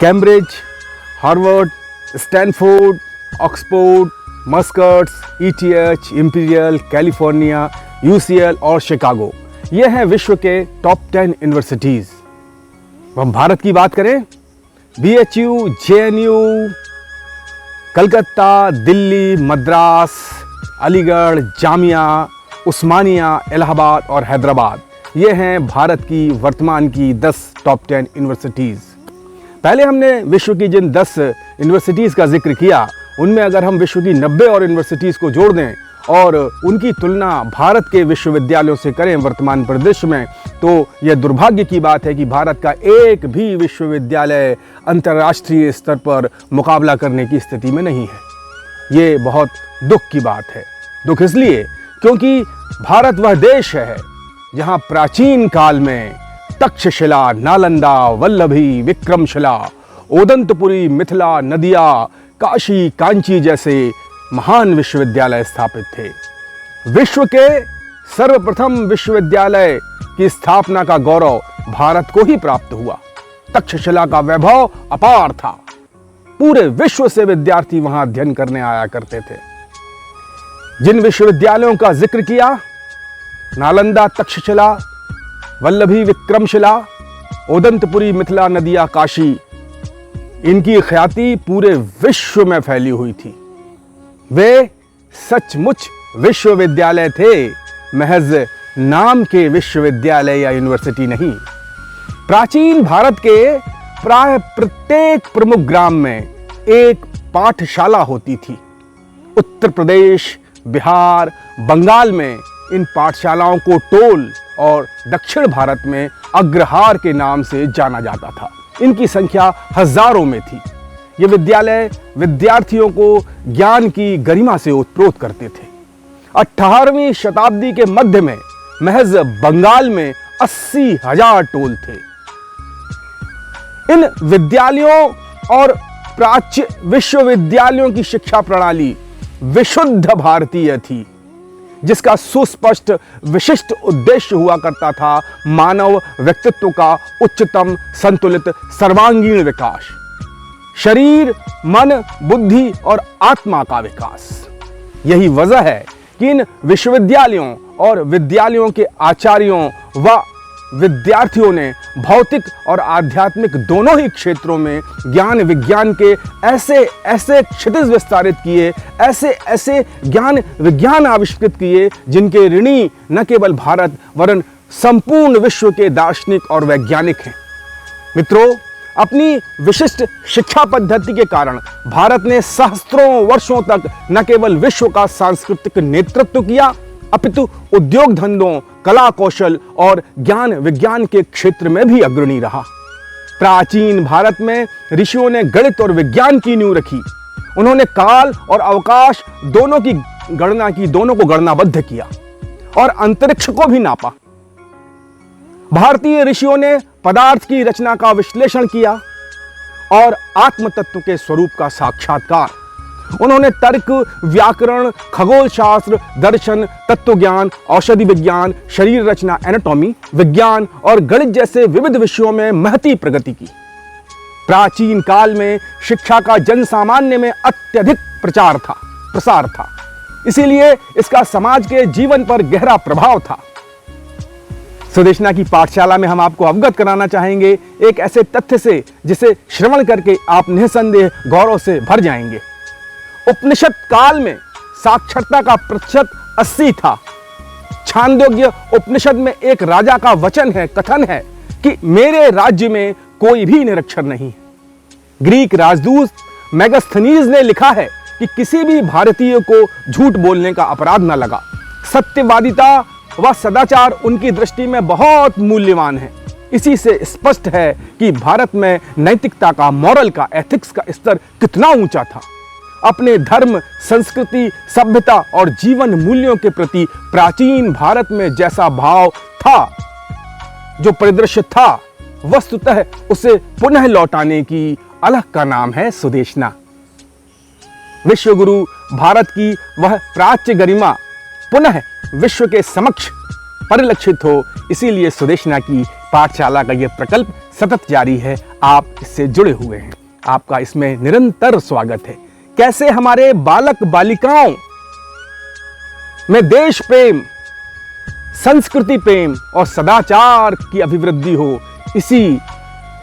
Cambridge, Harvard, Stanford, Oxford, muskets, ETH, imperial, California, UCL और Chicago, ये हैं विश्व के टॉप 10 यूनिवर्सिटीज़। हम भारत की बात करें, BHU, JNU, कलकत्ता, दिल्ली, मद्रास, अलीगढ़, जामिया, उस्मानिया, इलाहाबाद और हैदराबाद, ये हैं भारत की वर्तमान की 10 टॉप 10 यूनिवर्सिटीज़। पहले हमने विश्व की जिन 10 यूनिवर्सिटीज़ का जिक्र किया, उनमें अगर हम विश्व की 90 और यूनिवर्सिटीज़ को जोड़ दें और उनकी तुलना भारत के विश्वविद्यालयों से करें वर्तमान परिदृश्य में, तो यह दुर्भाग्य की बात है कि भारत का एक भी विश्वविद्यालय अंतर्राष्ट्रीय स्तर पर मुकाबला करने की स्थिति में नहीं है। ये बहुत दुख की बात है। दुख इसलिए क्योंकि भारत वह देश है जहाँ प्राचीन काल में तक्षशिला, नालंदा, वल्लभी, विक्रमशिला, ओदंतपुरी, मिथिला, नदिया, काशी, कांची जैसे महान विश्वविद्यालय स्थापित थे। विश्व के सर्वप्रथम विश्वविद्यालय की स्थापना का गौरव भारत को ही प्राप्त हुआ। तक्षशिला का वैभव अपार था। पूरे विश्व से विद्यार्थी वहां अध्ययन करने आया करते थे। जिन विश्वविद्यालयों का जिक्र किया, नालंदा, तक्षशिला, वल्लभी, विक्रमशिला, ओदंतपुरी, मिथिला, नदिया, काशी, इनकी ख्याति पूरे विश्व में फैली हुई थी। वे सचमुच विश्वविद्यालय थे, महज नाम के विश्वविद्यालय या यूनिवर्सिटी नहीं। प्राचीन भारत के प्राय प्रत्येक प्रमुख ग्राम में एक पाठशाला होती थी। उत्तर प्रदेश, बिहार, बंगाल में इन पाठशालाओं को टोल और दक्षिण भारत में अग्रहार के नाम से जाना जाता था। इनकी संख्या हजारों में थी। ये विद्यालय विद्यार्थियों को ज्ञान की गरिमा से ओतप्रोत करते थे। 18वीं शताब्दी के मध्य में महज बंगाल में 80,000 टोल थे। इन विद्यालयों और प्राच्य विश्वविद्यालयों की शिक्षा प्रणाली विशुद्ध भारतीय थी, जिसका सुस्पष्ट विशिष्ट उद्देश्य हुआ करता था मानव व्यक्तित्व का उच्चतम, संतुलित, सर्वांगीण विकास, शरीर, मन, बुद्धि और आत्मा का विकास। यही वजह है कि इन विश्वविद्यालयों और विद्यालयों के आचार्यों व विद्यार्थियों ने भौतिक और आध्यात्मिक दोनों ही क्षेत्रों में ज्ञान विज्ञान के ऐसे ऐसे क्षितिज विस्तारित किए, ऐसे ऐसे ज्ञान विज्ञान आविष्कृत किए, जिनके ऋणी न केवल भारत वरन संपूर्ण विश्व के दार्शनिक और वैज्ञानिक हैं। मित्रों, अपनी विशिष्ट शिक्षा पद्धति के कारण भारत ने सहस्त्रों वर्षों तक न केवल विश्व का सांस्कृतिक नेतृत्व किया, अपितु उद्योग धंधों, कला कौशल और ज्ञान विज्ञान के क्षेत्र में भी अग्रणी रहा। प्राचीन भारत में ऋषियों ने गणित और विज्ञान की नींव रखी। उन्होंने काल और अवकाश दोनों की गणना की, दोनों को गणनाबद्ध किया और अंतरिक्ष को भी नापा। भारतीय ऋषियों ने पदार्थ की रचना का विश्लेषण किया और आत्म तत्व के स्वरूप का साक्षात्कार। उन्होंने तर्क, व्याकरण, खगोल शास्त्र, दर्शन, तत्वज्ञान, औषधि विज्ञान, शरीर रचना, एनाटॉमी, विज्ञान और गणित जैसे विविध विषयों में महती प्रगति की। प्राचीन काल में शिक्षा का जन सामान्य में अत्यधिक प्रसार था। इसीलिए इसका समाज के जीवन पर गहरा प्रभाव था। सुदेशना की पाठशाला में हम आपको अवगत कराना चाहेंगे एक ऐसे तथ्य से जिसे श्रवण करके आप निसंदेह गौरव से भर जाएंगे। उपनिषद काल में साक्षरता का प्रतिशत 80 था। छांदोग्य उपनिषद में एक राजा का वचन है, कथन है कि मेरे राज्य में कोई भी निरक्षर नहीं। ग्रीक राजदूत मेगास्थनीज ने लिखा है कि किसी भी भारतीय को झूठ बोलने का अपराध न लगा। सत्यवादिता व सदाचार उनकी दृष्टि में बहुत मूल्यवान है। इसी से स्पष्ट है कि भारत में नैतिकता का, मॉरल का, एथिक्स का स्तर कितना ऊंचा था। अपने धर्म, संस्कृति, सभ्यता और जीवन मूल्यों के प्रति प्राचीन भारत में जैसा भाव था, जो परिदृश्य था, वस्तुतः उसे पुनः लौटाने की अलख का नाम है सुदेशना। विश्वगुरु भारत की वह प्राच्य गरिमा पुनः विश्व के समक्ष परिलक्षित हो, इसीलिए सुदेशना की पाठशाला का यह प्रकल्प सतत जारी है, आप इससे जुड़े हुए हैं, आपका इसमें निरंतर स्वागत है। कैसे हमारे बालक बालिकाओं में देश प्रेम, संस्कृति प्रेम और सदाचार की अभिवृद्धि हो, इसी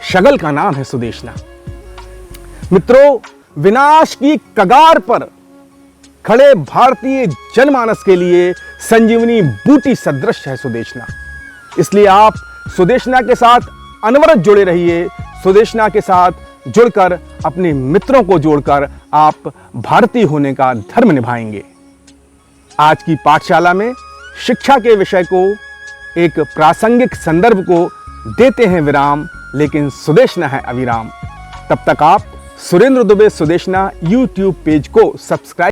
शगल का नाम है सुदेशना। मित्रों, विनाश की कगार पर खड़े भारतीय जनमानस के लिए संजीवनी बूटी सदृश है सुदेशना। इसलिए आप सुदेशना के साथ अनवरत जुड़े रहिए। सुदेशना के साथ जुड़कर अपने मित्रों को जोड़कर आप भारतीय होने का धर्म निभाएंगे। आज की पाठशाला में शिक्षा के विषय को एक प्रासंगिक संदर्भ को देते हैं विराम, लेकिन सुदेशना है अविराम। तब तक आप सुरेंद्र दुबे सुदेशना YouTube पेज को सब्सक्राइब